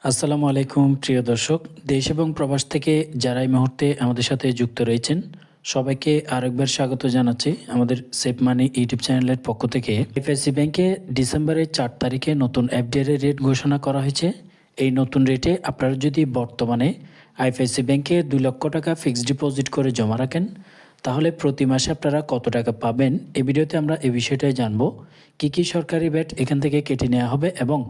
আসসালামু আলাইকুম প্রিয় দর্শক, দেশ এবং প্রবাস থেকে যারা এই মুহূর্তে আমাদের সাথে যুক্ত রয়েছেন সবাইকে আরেকবার স্বাগত জানাচ্ছি আমাদের সেভ মানি ইউটিউব চ্যানেলের পক্ষ থেকে। আইএফআইসি ব্যাংকে ডিসেম্বরের ৪ তারিখে নতুন এফডিআর এর রেট ঘোষণা করা হয়েছে। এই নতুন রেটে আপনারা যদি বর্তমানে আইএফআইসি ব্যাংকে ২ লক্ষ টাকা ফিক্সড ডিপোজিট করে জমা রাখেন তাহলে প্রতি মাসে আপনারা কত টাকা পাবেন, এই ভিডিওতে আমরা এই বিষয়টাই জানবো। কি সরকারি ব্যাট এখান থেকে কেটে নেওয়া হবে এবং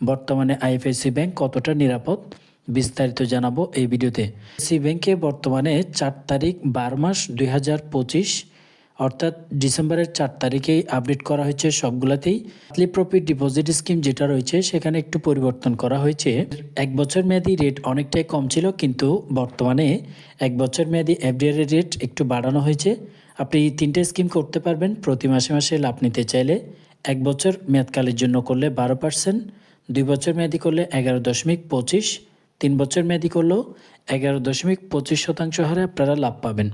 বর্তমানে আইএফআইসি ব্যাংক কতটা নিরাপদ বিস্তারিত জানাবো এই ভিডিওতে। আইএফআইসি ব্যাংকে বর্তমানে ৪ তারিখ ১২ মাস ২০২৫ অর্থাৎ ডিসেম্বরের ৪ তারিখেই আপডেট করা হয়েছে সবগুলাতেই। মান্থলি প্রফিট ডিপোজিট স্কিম যেটা রয়েছে সেখানে একটু পরিবর্তন করা হয়েছে। ১ বছর মেয়াদি রেট অনেকটাই কম ছিল, কিন্তু বর্তমানে ১ বছর মেয়াদি এফডিআর এর রেট একটু বাড়ানো হয়েছে। আপনি ৩টে স্কিম করতে পারবেন প্রতি মাসে মাসে লাভ নিতে চাইলে। ১ বছর মেয়াদকালের জন্য করলে ১২%, ২ বছর মেয়াদি করলে ১১.২৫, ৩ বছর মেয়াদি করলেও ১১.২৫% হারে আপনারা লাভ পাবেন।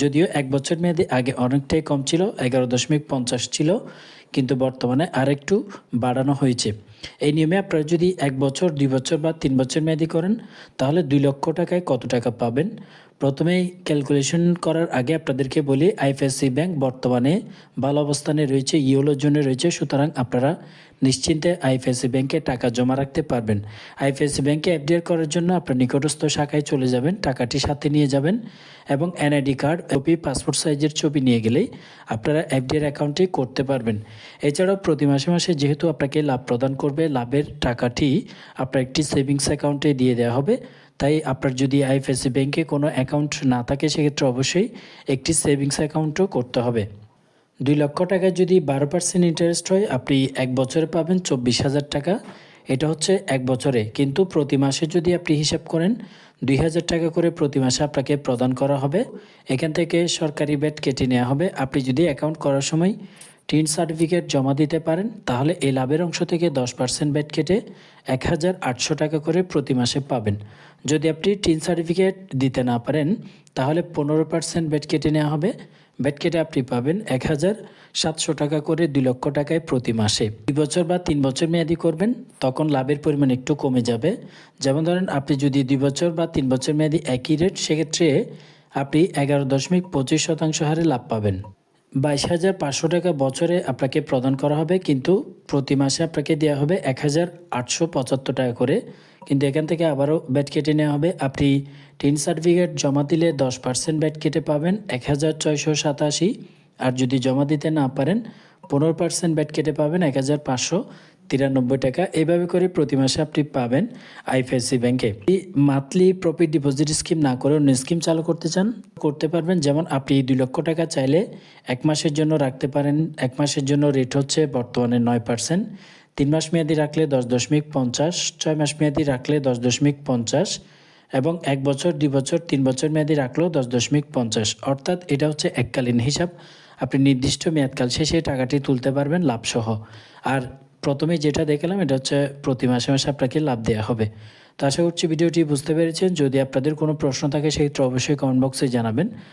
যদিও ১ বছর মেয়াদি আগে অনেকটাই কম ছিল, ১১.৫০ ছিল, কিন্তু বর্তমানে আরেকটু বাড়ানো হয়েছে। এই নিয়মে আপনারা যদি ১ বছর, ২ বছর বা ৩ বছর মেয়াদি করেন তাহলে ২ লক্ষ টাকায় কত টাকা পাবেন। প্রথমেই ক্যালকুলেশন করার আগে আপনাদেরকে বলি, আইএফআইসি ব্যাংক বর্তমানে ভালো অবস্থানে রয়েছে, ইয়েলোর জন্য রয়েছে, সুতরাং আপনারা নিশ্চিন্তে আইএফআইসি ব্যাংকে টাকা জমা রাখতে পারবেন। আইএফআইসি ব্যাংকে এফডিআর করার জন্য আপনার নিকটস্থ শাখায় চলে যাবেন, টাকাটি সাথে নিয়ে যাবেন এবং এনআইডি কার্ড, কপি, পাসপোর্ট সাইজের ছবি নিয়ে গেলেই আপনারা এফডিআর অ্যাকাউন্টটি করতে পারবেন। এছাড়াও প্রতি মাসে মাসে যেহেতু আপনাকে লাভ প্রদান করবে, লাভের টাকাটি আপনার একটি সেভিংস অ্যাকাউন্টে দিয়ে দেওয়া হবে। তাই আপনার যদি আইএফআইসি ব্যাংকে কোনো অ্যাকাউন্ট না থাকে সেক্ষেত্রে অবশ্যই একটি সেভিংস অ্যাকাউন্টও করতে হবে। ২ লক্ষ টাকায় যদি ১২% ইন্টারেস্ট হয় আপনি ১ বছরে পাবেন ২৪,০০০ টাকা। এটা হচ্ছে ১ বছরে, কিন্তু প্রতি মাসে যদি আপনি হিসাব করেন ২,০০০ টাকা করে প্রতি মাসে আপনাকে প্রদান করা হবে। এখান থেকে সরকারি ব্যাট কেটে নেওয়া হবে। আপনি যদি অ্যাকাউন্ট করার সময় টিন সার্টিফিকেট জমা দিতে পারেন তাহলে এই লাভের অংশ থেকে 10% ব্যাট কেটে ১,৮০০ টাকা করে প্রতি মাসে পাবেন। যদি আপনি টিন সার্টিফিকেট দিতে না পারেন তাহলে 15% ব্যাট কেটে নেওয়া হবে। ব্যাট কেটে আপনি পাবেন ১,৭০০ টাকা করে ২ লক্ষ টাকায় প্রতি মাসে। ২ বছর বা ৩ বছর মেয়াদি করবেন তখন লাভের পরিমাণ একটু কমে যাবে। যেমন ধরেন আপনি যদি ২ বছর বা ৩ বছর মেয়াদি একই রেট, সেক্ষেত্রে আপনি ১১.২৫% হারে লাভ পাবেন। ২২,৫০০ টাকা বছরে আপনাকে প্রদান করা হবে, কিন্তু প্রতি মাসে আপনাকে দেওয়া হবে ১,৮৭৫ টাকা করে। কিন্তু এখান থেকে আবারও ব্যাট কেটে নেওয়া হবে। আপনি টিন সার্টিফিকেট জমা দিলে 10% ব্যাট কেটে পাবেন ১,৬৮৭। আর যদি জমা দিতে না পারেন 15% ব্যাট কেটে পাবেন ১,৫৯৩ টাকা। এইভাবে করে প্রতি মাসে আপনি পাবেন আইএফআইসি ব্যাংকে। মান্থলি প্রফিট ডিপোজিট স্কিম না করে অন্য স্কিম চালু করতে চান করতে পারবেন। যেমন আপনি ২ লক্ষ টাকা চাইলে ১ মাসের জন্য রাখতে পারেন। ১ মাসের জন্য রেট হচ্ছে বর্তমানে ৯%। ৩ মাস মেয়াদি রাখলে ১০.৫০, ৬ মাস মেয়াদি রাখলে ১০.৫০ এবং ১ বছর, ২ বছর, ৩ বছর মেয়াদি রাখলেও ১০.৫০। অর্থাৎ এটা হচ্ছে এককালীন হিসাব। আপনি নির্দিষ্ট মেয়াদকাল শেষে টাকাটি তুলতে পারবেন লাভসহ। আর প্রথমে যেটা দেখালাম এটা হচ্ছে প্রতি মাসে মাসে আপনাকে লাভ দেওয়া হবে। তো আশা করছি ভিডিওটি বুঝতে পেরেছেন। যদি আপনাদের কোনো প্রশ্ন থাকে সেক্ষেত্রে অবশ্যই কমেন্ট বক্সে জানাবেন।